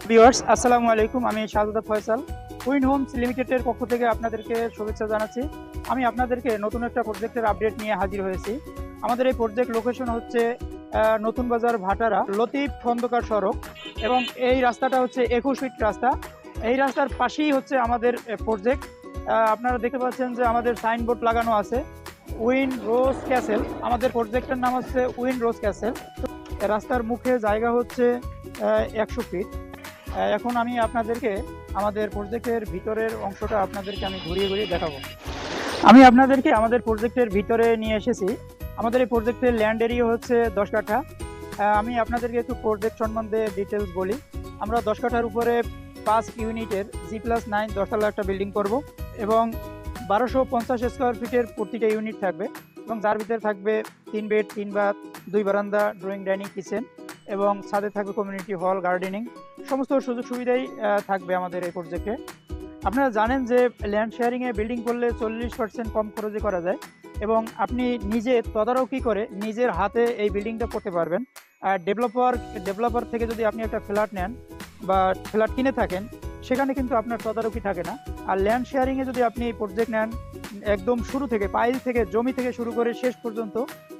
Viewers আসসালামু আলাইকুম। আমি শাহজাদা ফয়সাল উইন হোমস লিমিটেডের পক্ষ থেকে আপনাদেরকে শুভেচ্ছা জানাচ্ছি। আমি আপনাদেরকে নতুন একটা প্রজেক্টের আপডেট নিয়ে হাজির হয়েছি। আমাদের এই প্রজেক্ট লোকেশন হচ্ছে নতুন বাজার ভাটারা লতিফ খন্দকার সড়ক, এবং এই রাস্তাটা হচ্ছে 21 ফিট রাস্তা। এই রাস্তার পাশেই হচ্ছে আমাদের প্রজেক্ট। আপনারা দেখতে পাচ্ছেন যে আমাদের সাইনবোর্ড লাগানো আছে উইন রোজ ক্যাসেল। আমাদের প্রজেক্টের নাম হচ্ছে উইন রোজ ক্যাসেল। রাস্তার মুখে জায়গা হচ্ছে 100 ফিট। এখন আমি আপনাদেরকে আমাদের প্রজেক্টের ভিতরের অংশটা আপনাদেরকে আমি ঘুরিয়ে ঘুরিয়ে দেখাবো। আমি আপনাদেরকে আমাদের প্রজেক্টের ভিতরে নিয়ে এসেছি। আমাদের এই প্রজেক্টের ল্যান্ড এরিয়া হচ্ছে 10 কাঠা। আমি আপনাদেরকে একটু প্রজেক্ট সম্বন্ধে ডিটেলস বলি। আমরা 10 কাঠার উপরে 5 ইউনিটের G+9 10তলা একটা বিল্ডিং করব, এবং 1250 স্কোয়ার ফিটের প্রতিটা ইউনিট থাকবে, এবং যার ভিতরে থাকবে 3 বেড 3 বাথ 2 বারান্দা ড্রয়িং ডাইনিং কিচেন, এবং ছাদে থাকবে কমিউনিটি হল গার্ডেনিং। সমস্ত সুযোগ সুবিধাই থাকবে আমাদের এই প্রজেক্টে। আপনারা জানেন যে ল্যান্ড শেয়ারিংয়ে বিল্ডিং করলে 40% কম খরচে করা যায়, এবং আপনি নিজে তদারকি করে নিজের হাতে এই বিল্ডিংটা করতে পারবেন। আর ডেভেলপার থেকে যদি আপনি একটা ফ্ল্যাট নেন বা ফ্ল্যাট কিনে থাকেন, সেখানে কিন্তু আপনার তদারকি থাকে না। আর ল্যান্ড শেয়ারিংয়ে যদি আপনি প্রজেক্ট নেন, একদম শুরু থেকে পাইল থেকে জমি থেকে শুরু করে শেষ পর্যন্ত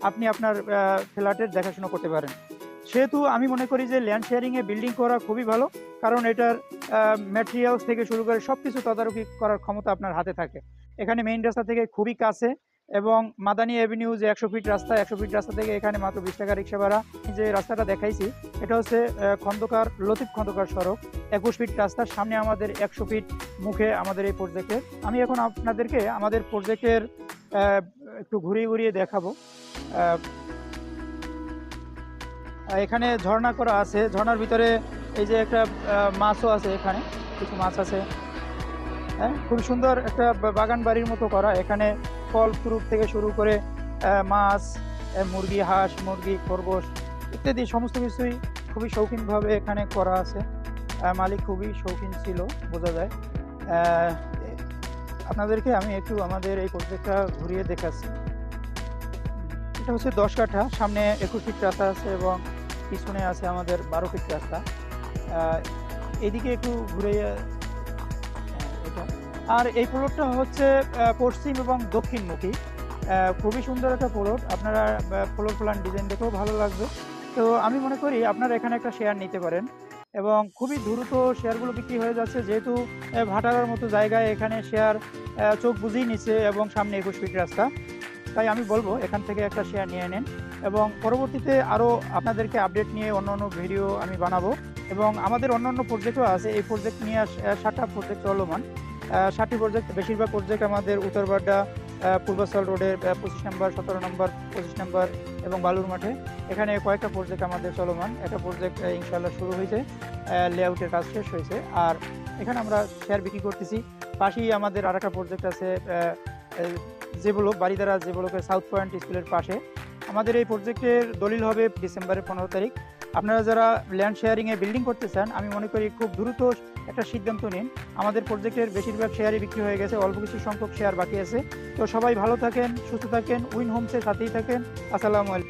আপনি আপনার ফ্ল্যাটের দেখাশোনা করতে পারেন। সেহেতু আমি মনে করি যে ল্যান্ড শেয়ারিংয়ে বিল্ডিং করা খুবই ভালো, কারণ এটার ম্যাটেরিয়ালস থেকে শুরু করে সব কিছু তদারকি করার ক্ষমতা আপনার হাতে থাকে। এখানে মেইন রাস্তা থেকে খুবই কাছে, এবং মাদানী অ্যাভিনিউ যে 100 ফিট রাস্তা, 100 ফিট রাস্তা থেকে এখানে মাত্র 20 টাকা রিক্সা ভাড়া। যে রাস্তাটা দেখাইছি এটা হচ্ছে লতিফ খন্দকার সড়ক 21 ফিট রাস্তার সামনে আমাদের 100 ফিট মুখে আমাদের এই প্রজেক্টের। আমি এখন আপনাদেরকে আমাদের প্রজেক্টের একটু ঘুরিয়ে ঘুরিয়ে দেখাবো। এখানে ঝর্ণা করা আছে, ঝর্ণার ভিতরে এই যে একটা মাছও আছে, এখানে কিছু মাছ আছে। হ্যাঁ, খুব সুন্দর একটা বাগান বাড়ির মতো করা। এখানে ফল ফ্রুট থেকে শুরু করে মাছ, মুরগি, হাঁস মুরগি, খরগোশ ইত্যাদি সমস্ত কিছুই খুবই শৌখিনভাবে এখানে করা আছে। মালিক খুবই শৌখিন ছিল, বোঝা যায়। আপনাদেরকে আমি একটু আমাদের এই প্রজেক্টটা ঘুরিয়ে দেখাচ্ছি। এটা হচ্ছে 10 কাঠা, সামনে 21 ফিট রাস্তা আছে, এবং পিছনে আছে আমাদের 12 ফিট রাস্তা। এদিকে একটু ঘুরে এটা। আর এই প্লটটা হচ্ছে পশ্চিম এবং দক্ষিণমুখী। খুবই সুন্দর একটা প্লট। আপনারা প্লট প্ল্যান ডিজাইন দেখেও ভালো লাগবে। তো আমি মনে করি আপনারা এখানে একটা শেয়ার নিতে পারেন, এবং খুবই দ্রুত শেয়ারগুলো বিক্রি হয়ে যাচ্ছে, যেহেতু ভাটারার মতো জায়গায় এখানে শেয়ার চোখ বুঝেই নিচ্ছে, এবং সামনে 21 ফিট রাস্তা। তাই আমি বলবো এখান থেকে একটা শেয়ার নিয়ে নেন, এবং পরবর্তীতে আরও আপনাদেরকে আপডেট নিয়ে অন্য অন্য ভিডিও আমি বানাবো। এবং আমাদের অন্যান্য প্রজেক্টও আছে। এই প্রজেক্ট নিয়ে 7টা প্রজেক্ট চলমান। 7টি প্রজেক্ট, বেশিরভাগ প্রজেক্ট আমাদের উত্তরবাড্ডা পূর্বাচল রোডের 25 নম্বর, 17 নম্বর, 25 নম্বর এবং বালুর মাঠে। এখানে কয়েকটা প্রজেক্ট আমাদের চলমান। একটা প্রজেক্ট ইনশাল্লাহ শুরু হয়েছে, লেআউটের কাজ শেষ হয়েছে, আর এখানে আমরা শেয়ার বিক্রি করতেছি। পাশেই আমাদের আর একটা প্রজেক্ট আছে যে ব্লক বাড়িধারা, যে ব্লকের সাউথ পয়েন্ট স্কুলের পাশে। আমাদের এই প্রজেক্টের দলিল হবে ডিসেম্বরের 15 তারিখ। আপনারা যারা ল্যান্ড শেয়ারিংয়ে বিল্ডিং করতে চান, আমি মনে করি খুব দ্রুত একটা সিদ্ধান্ত নিন। আমাদের প্রজেক্টের বেশিরভাগ শেয়ারই বিক্রি হয়ে গেছে, অল্প কিছু সংখ্যক শেয়ার বাকি আছে। তো সবাই ভালো থাকেন, সুস্থ থাকেন, উইন হোমসের সাথেই থাকেন। আসসালামু আলাইকুম।